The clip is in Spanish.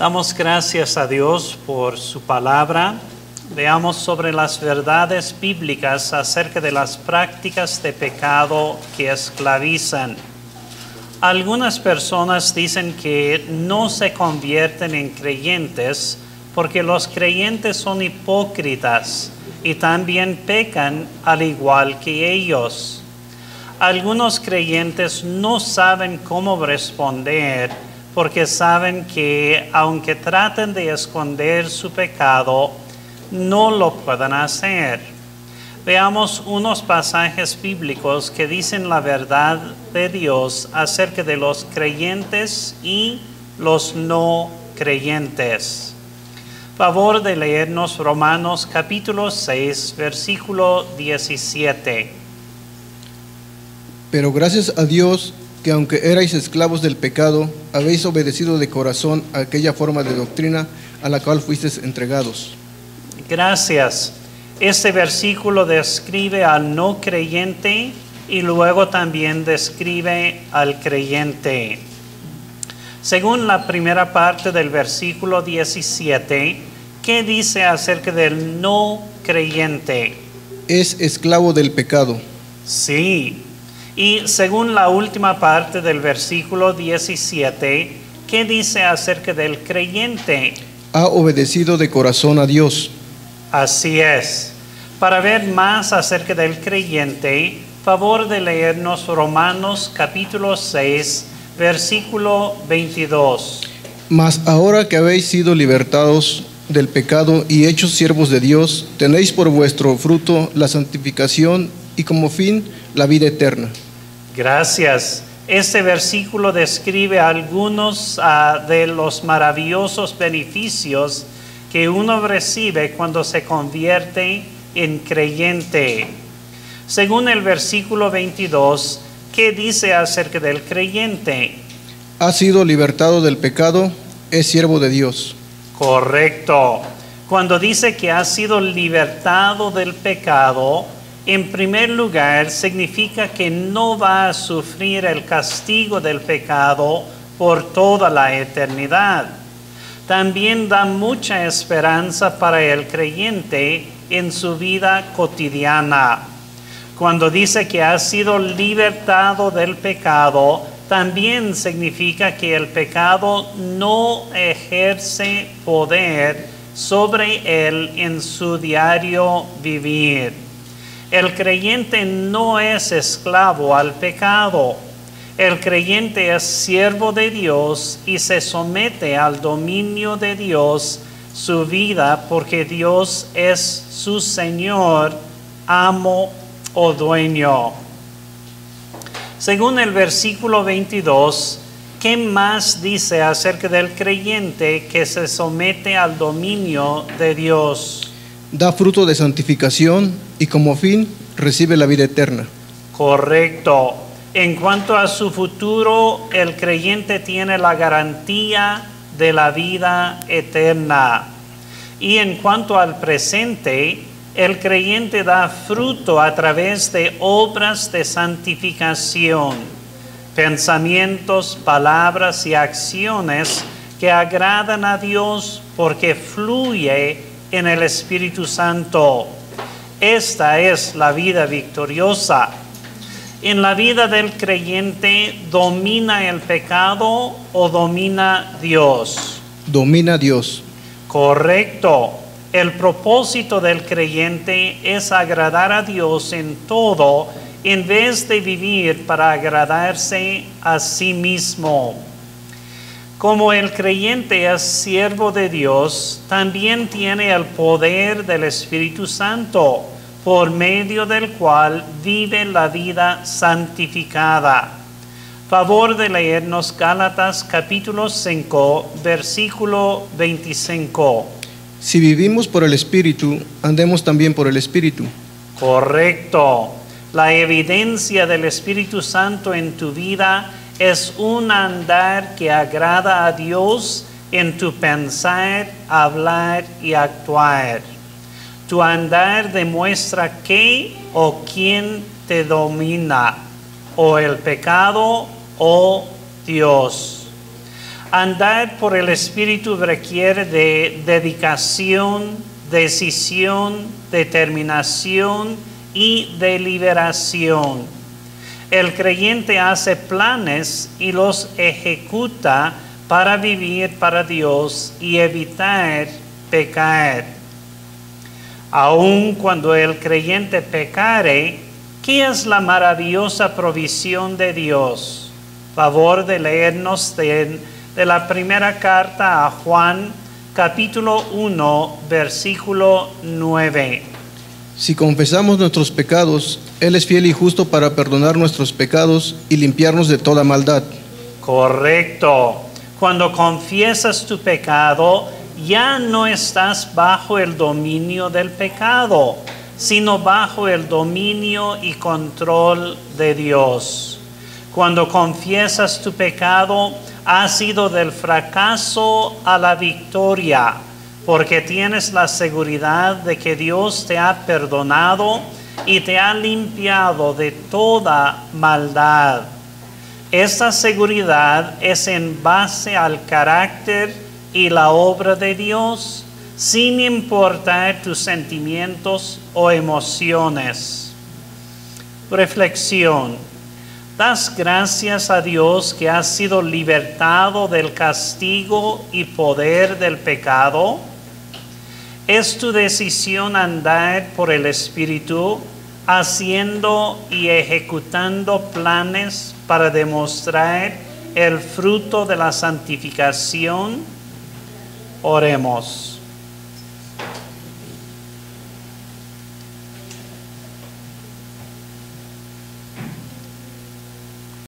Damos gracias a Dios por su palabra. Veamos sobre las verdades bíblicas acerca de las prácticas de pecado que esclavizan. Algunas personas dicen que no se convierten en creyentes porque los creyentes son hipócritas y también pecan al igual que ellos. Algunos creyentes no saben cómo responder porque saben que aunque traten de esconder su pecado, no lo pueden hacer. Veamos unos pasajes bíblicos que dicen la verdad de Dios acerca de los creyentes y los no creyentes. Favor de leernos Romanos capítulo 6, versículo 17. Pero gracias a Dios que aunque erais esclavos del pecado, habéis obedecido de corazón a aquella forma de doctrina a la cual fuisteis entregados. Gracias. Este versículo describe al no creyente y luego también describe al creyente. Según la primera parte del versículo 17, ¿qué dice acerca del no creyente? Es esclavo del pecado. Sí. Y según la última parte del versículo 17, ¿qué dice acerca del creyente? Ha obedecido de corazón a Dios. Así es. Para ver más acerca del creyente, favor de leernos Romanos capítulo 6, versículo 22. Mas ahora que habéis sido libertados del pecado y hechos siervos de Dios, tenéis por vuestro fruto la santificación y como fin la vida eterna. Gracias. Este versículo describe algunos de los maravillosos beneficios que uno recibe cuando se convierte en creyente. Según el versículo 22, ¿qué dice acerca del creyente? Ha sido libertado del pecado, es siervo de Dios. Correcto. Cuando dice que ha sido libertado del pecado, en primer lugar significa que no va a sufrir el castigo del pecado por toda la eternidad. También da mucha esperanza para el creyente en su vida cotidiana. Cuando dice que ha sido libertado del pecado, también significa que el pecado no ejerce poder sobre él en su diario vivir. El creyente no es esclavo al pecado. El creyente es siervo de Dios y se somete al dominio de Dios su vida porque Dios es su Señor, amo o dueño. Según el versículo 22, ¿qué más dice acerca del creyente que se somete al dominio de Dios? Da fruto de santificación y como fin recibe la vida eterna. Correcto. En cuanto a su futuro, el creyente tiene la garantía de la vida eterna. Y en cuanto al presente, el creyente da fruto a través de obras de santificación, pensamientos, palabras y acciones que agradan a Dios porque fluye en el Espíritu Santo. Esta es la vida victoriosa. En la vida del creyente, ¿domina el pecado o domina Dios? Domina Dios. Correcto. El propósito del creyente es agradar a Dios en todo, en vez de vivir para agradarse a sí mismo. Como el creyente es siervo de Dios, también tiene el poder del Espíritu Santo, por medio del cual vive la vida santificada. Favor de leernos Gálatas capítulo 5, versículo 25. Si vivimos por el Espíritu, andemos también por el Espíritu. Correcto. La evidencia del Espíritu Santo en tu vida es un andar que agrada a Dios en tu pensar, hablar y actuar. Tu andar demuestra qué o quién te domina, o el pecado o Dios. Andar por el Espíritu requiere de dedicación, decisión, determinación y deliberación. El creyente hace planes y los ejecuta para vivir para Dios y evitar pecar. Aun cuando el creyente pecare, ¿qué es la maravillosa provisión de Dios? Favor de leernos de la primera carta a Juan, capítulo 1, versículo 9. Si confesamos nuestros pecados, Él es fiel y justo para perdonar nuestros pecados y limpiarnos de toda maldad. Correcto. Cuando confiesas tu pecado, ya no estás bajo el dominio del pecado, sino bajo el dominio y control de Dios. Cuando confiesas tu pecado, has ido del fracaso a la victoria, porque tienes la seguridad de que Dios te ha perdonado y te ha limpiado de toda maldad. Esta seguridad es en base al carácter y la obra de Dios, sin importar tus sentimientos o emociones. Reflexión. ¿Das gracias a Dios que has sido libertado del castigo y poder del pecado? ¿Es tu decisión andar por el Espíritu, haciendo y ejecutando planes para demostrar el fruto de la santificación? Oremos.